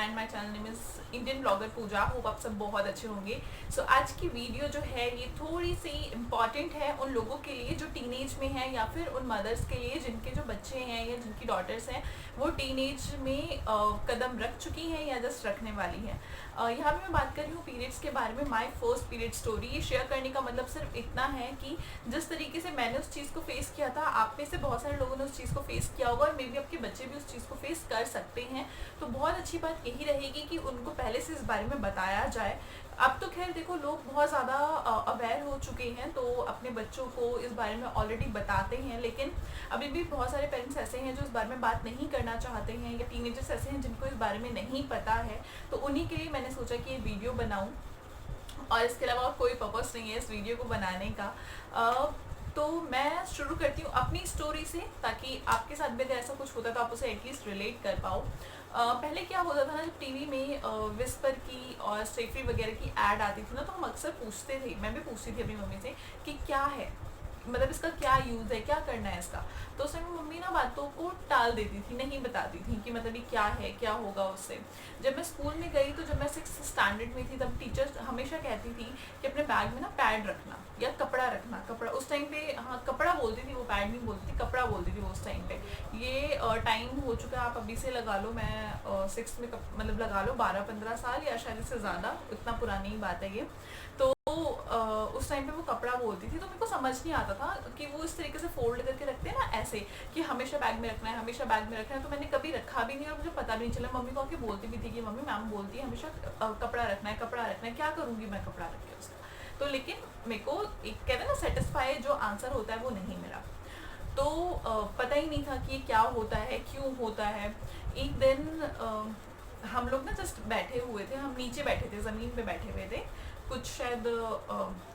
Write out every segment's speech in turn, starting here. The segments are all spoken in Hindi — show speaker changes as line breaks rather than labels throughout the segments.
And my channel name is Indian blogger Pooja. Hope आप सब बहुत अच्छे होंगे। सो आज की वीडियो जो है ये थोड़ी सी इम्पॉर्टेंट है उन लोगों के लिए जो टीनेज में है, या फिर उन मदर्स के लिए जिनके जो बच्चे हैं या जिनकी डॉटर्स हैं वो टीनेज में कदम रख चुकी हैं या जस्ट रखने वाली हैं। यहाँ पे मैं बात कर रही हूँ पीरियड्स के बारे में। माय फर्स्ट पीरियड स्टोरी ये शेयर करने का मतलब सिर्फ इतना है कि जिस तरीके से मैंने उस चीज़ को फेस किया था, आप में से बहुत सारे लोगों ने उस चीज़ को फेस किया होगा और मे बी आपके बच्चे भी उस चीज़ को फेस कर सकते हैं। तो बहुत अच्छी बात यही रहेगी कि उनको पहले से इस बारे में बताया जाए। अब तो खैर देखो, लोग बहुत ज़्यादा अवेयर हो चुके हैं तो अपने बच्चों को इस बारे में ऑलरेडी बताते हैं, लेकिन अभी भी बहुत सारे पेरेंट्स ऐसे हैं जो इस बारे में बात नहीं करना चाहते हैं, या टीनेजर्स ऐसे हैं जिनको इस बारे में नहीं पता है। तो उन्हीं के लिए मैंने सोचा कि ये वीडियो बनाऊं, और इसके अलावा और कोई पर्पस नहीं है इस वीडियो को बनाने का। तो मैं शुरू करती हूँ अपनी स्टोरी से, ताकि आपके साथ भी अगर ऐसा कुछ होता तो आप उसे एटलीस्ट रिलेट कर पाओ। पहले क्या होता था ना, जब टीवी में विस्पर की और स्टेफ्री वगैरह की ऐड आती थी ना, तो हम अक्सर पूछते थे, मैं भी पूछती थी अपनी मम्मी से कि क्या है, मतलब इसका क्या यूज़ है, क्या करना है इसका। तो उस टाइम मम्मी ना बातों को टाल देती थी, नहीं बताती थी कि मतलब ये क्या है, क्या होगा उससे। जब मैं स्कूल में गई तो जब मैं 6th स्टैंडर्ड में थी तब टीचर हमेशा कहती थी कि अपने बैग में ना पैड रखना या कपड़ा रखना। कपड़ा उस टाइम पे, हाँ कपड़ा बोलती थी वो, पैड नहीं बोलती थी, कपड़ा बोलती थी वो उस टाइम पे। ये टाइम हो चुका है, आप अभी से लगा लो, मैं 6th में मतलब लगा लो 12-15 साल या शायद इससे ज़्यादा, इतना पुरानी ही बात है ये। तो उस टाइम पे वो कपड़ा बोलती थी, तो मेरे को समझ नहीं आता था कि वो इस तरीके से फोल्ड करके रखते हैं ना ऐसे, कि हमेशा बैग में रखना है, हमेशा बैग में रखना है। तो मैंने कभी रखा भी नहीं और मुझे पता भी नहीं चला। मम्मी को आके बोलती भी थी कि मम्मी मैम बोलती है हमेशा कपड़ा रखना है, कपड़ा रखना है, क्या करूँगी मैं कपड़ा रख के उसका। तो लेकिन मेरे को एक कहते हैं ना सेटिस्फाई जो आंसर होता है वो नहीं मिला। तो पता ही नहीं था कि ये क्या होता है, क्यों होता है। एक दिन हम लोग ना जस्ट बैठे हुए थे, हम नीचे बैठे थे, ज़मीन पे बैठे हुए थे। कुछ शायद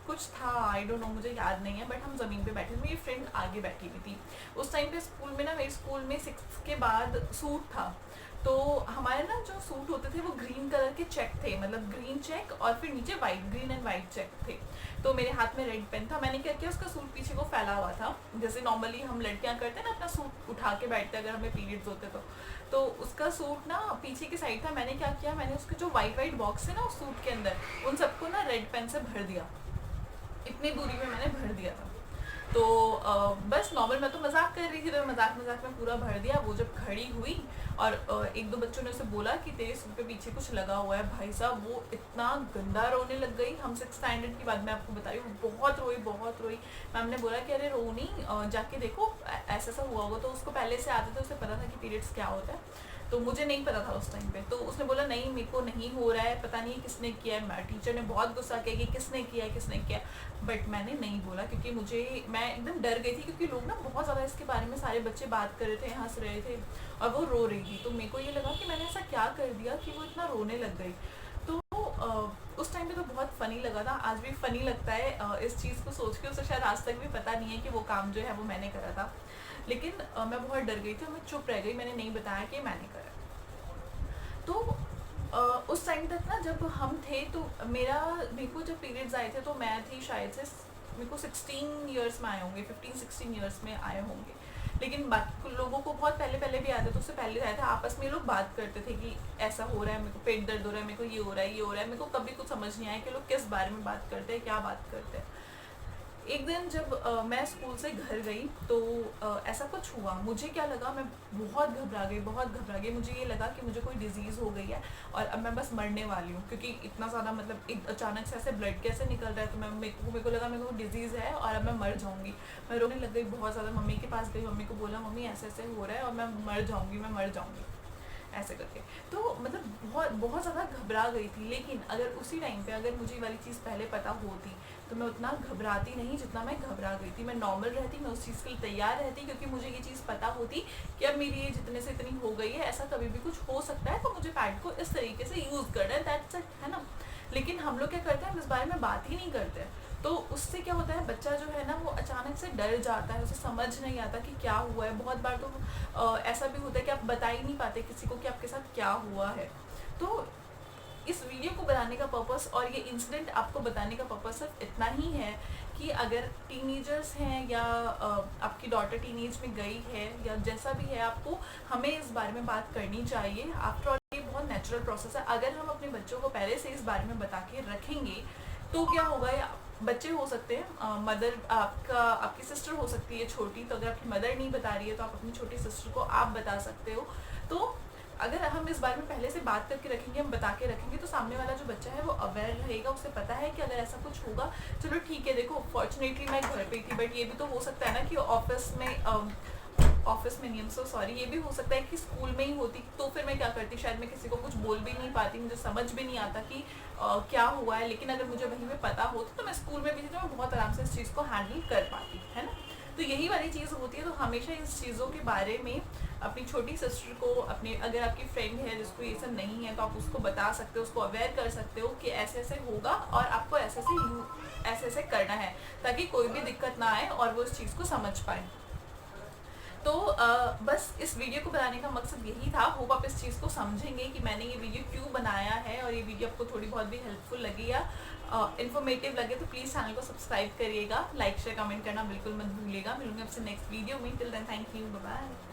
कुछ था, आई डोंट नो, मुझे याद नहीं है, बट हम ज़मीन पे बैठे थे। मेरी फ्रेंड आगे बैठी हुई थी। उस टाइम पे स्कूल में ना, मेरे स्कूल में 6th के बाद सूट था। तो हमारे ना जो सूट होते थे वो ग्रीन कलर के चेक थे, मतलब ग्रीन चेक और फिर नीचे white, green and white check थे। तो मेरे हाथ में रेड पेन था, मैंने क्या किया, उसका सूट पीछे को फैला हुआ था, जैसे नॉर्मली हम लड़कियां करते हैं ना, अपना सूट उठा के बैठते हैं अगर हमें पीरियड्स होते तो उसका सूट ना पीछे की साइड था। मैंने क्या किया, मैंने उसके जो वाइट वाइट बॉक्स है ना उस सूट के अंदर, उन सबको ना रेड पेन से भर दिया। इतनी दूरी पे मैंने भर दिया था। तो बस नॉर्मल, मैं तो मजाक कर रही थी, तो मजाक मजाक में पूरा भर दिया। वो जब खड़ी हुई और एक दो बच्चों ने उसे बोला कि तेरे सूट पे पीछे कुछ लगा हुआ है, भाई साहब वो इतना गंदा रोने लग गई। हम 6th स्टैंडर्ड की बात मैं आपको बता रही हूँ, बहुत रोई बहुत रोई। मैम ने बोला कि अरे रो नहीं, जाके देखो ऐसा ऐसा हुआ होगा। तो उसको पहले से आते थे, उसे पता था कि पीरियड्स क्या होता है, तो मुझे नहीं पता था उस टाइम पे। तो उसने बोला नहीं मेरे को नहीं हो रहा है, पता नहीं किसने किया है। टीचर ने बहुत गुस्सा किया कि किसने किया है, किसने किया। बट मैंने नहीं बोला क्योंकि मैं एकदम डर गई थी, क्योंकि लोग ना बहुत ज़्यादा इसके बारे में, सारे बच्चे बात कर रहे थे, हंस रहे थे और वो रो रही थी। तो मेरे को ये लगा कि मैंने ऐसा क्या कर दिया कि वो इतना रोने लग गई। तो उस टाइम पे तो बहुत फ़नी लगा था, आज भी फ़नी लगता है इस चीज़ को सोच के। उसे शायद आज तक भी पता नहीं है कि वो काम जो है वो मैंने करा था। लेकिन मैं बहुत डर गई थी और मैं चुप रह गई, मैंने नहीं बताया कि मैंने करा। तो उस टाइम तक ना जब हम थे तो मेरे को जब पीरियड्स आए थे तो मैं थी शायद से, मेरे को 16 ईयर्स में आए होंगे, 15-16 ईयर्स में आए होंगे। लेकिन बाकी लोगों को बहुत पहले पहले भी आया था, तो उससे पहले आया था। आपस में लोग बात करते थे कि ऐसा हो रहा है, मेरे को पेट दर्द हो रहा है, मेरे को ये हो रहा है, ये हो रहा है। मेरे को कभी कुछ समझ नहीं आया कि लोग किस बारे में बात करते हैं, क्या बात करते हैं। एक दिन जब मैं स्कूल से घर गई तो ऐसा कुछ हुआ, मुझे क्या लगा, मैं बहुत घबरा गई, बहुत घबरा गई। मुझे ये लगा कि मुझे कोई डिजीज़ हो गई है और अब मैं बस मरने वाली हूँ, क्योंकि इतना ज़्यादा मतलब एक अचानक से ऐसे ब्लड कैसे निकल रहा है। तो मेरे को लगा मेरे को डिजीज़ है और अब मैं मर जाऊँगी। मैं रोने लग गई बहुत ज़्यादा, मम्मी के पास गई, मम्मी को बोला मम्मी ऐसे ऐसे हो रहा है और मैं मर जाऊँगी, मैं मर जाऊँगी, ऐसे करके। तो मतलब बहुत बहुत ज़्यादा घबरा गई थी। लेकिन अगर उसी टाइम पे अगर मुझे ये वाली चीज़ पहले पता होती तो मैं उतना घबराती नहीं जितना मैं घबरा गई थी। मैं नॉर्मल रहती, मैं उस चीज़ के लिए तैयार रहती, क्योंकि मुझे ये चीज़ पता होती कि अब मेरी एज इतने से इतनी हो गई है, ऐसा कभी भी कुछ हो सकता है, तो मुझे पैड को इस तरीके से यूज़ करना है, दैट्स इट, है ना। लेकिन हम लोग क्या करते हैं, हम इस बारे में बात ही नहीं करते। तो उससे क्या होता है, बच्चा जो है ना वो अचानक से डर जाता है, उसे समझ नहीं आता कि क्या हुआ है। बहुत बार तो ऐसा भी होता है कि आप बता ही नहीं पाते किसी को कि आपके साथ क्या हुआ है। तो इस वीडियो को बनाने का पर्पस और ये इंसिडेंट आपको बताने का पर्पस सिर्फ इतना ही है कि कि अगर टीनेजर्स हैं या आपकी डॉटर टीनेज में गई है या जैसा भी है, आपको हमें इस बारे में बात करनी चाहिए। आफ्टर ऑल ये बहुत नेचुरल प्रोसेस है। अगर हम अपने बच्चों को पहले से इस बारे में बता के रखेंगे तो क्या होगा, या बच्चे हो सकते हैं, मदर आपकी सिस्टर हो सकती है छोटी, तो अगर आपकी मदर नहीं बता रही है तो आप अपनी छोटी सिस्टर को आप बता सकते हो। तो अगर हम इस बारे में पहले से बात करके रखेंगे, हम बता के रखेंगे, तो सामने वाला जो बच्चा है वो अवेयर रहेगा, उसे पता है कि अगर ऐसा कुछ होगा, चलो ठीक है, देखो फॉर्चुनेटली मैं घर पे थी, बट ये भी तो हो सकता है ना कि ऑफिस में नहीं, सो सॉरी, ये भी हो सकता है कि स्कूल में ही होती, तो फिर मैं क्या करती, शायद मैं किसी को कुछ बोल भी नहीं पाती, मुझे समझ भी नहीं आता कि क्या हुआ है। लेकिन अगर मुझे वहीं पे पता होता तो मैं स्कूल में भी थी, तो मैं बहुत आराम से इस चीज़ को हैंडल कर पाती, है ना। तो यही वाली चीज़ होती है। तो हमेशा इस चीज़ों के बारे में अपनी छोटी सिस्टर को, अपने अगर आपकी फ्रेंड है जिसको ये सब नहीं है, तो आप उसको बता सकते हो, उसको अवेयर कर सकते हो कि ऐसे ऐसे होगा और आपको ऐसे ऐसे करना है, ताकि कोई भी दिक्कत ना आए और वो इस चीज़ को समझ पाए। तो बस इस वीडियो को बनाने का मकसद यही था। होप आप इस चीज़ को समझेंगे कि मैंने ये वीडियो क्यों बनाया है, और ये वीडियो आपको थोड़ी बहुत भी हेल्पफुल लगी या इन्फॉर्मेटिव लगे तो प्लीज़ चैनल को सब्सक्राइब करिएगा, लाइक शेयर कमेंट करना बिल्कुल मत भूलिएगा। मिलूंगी आपसे नेक्स्ट वीडियो में। Till then thank you, bye bye.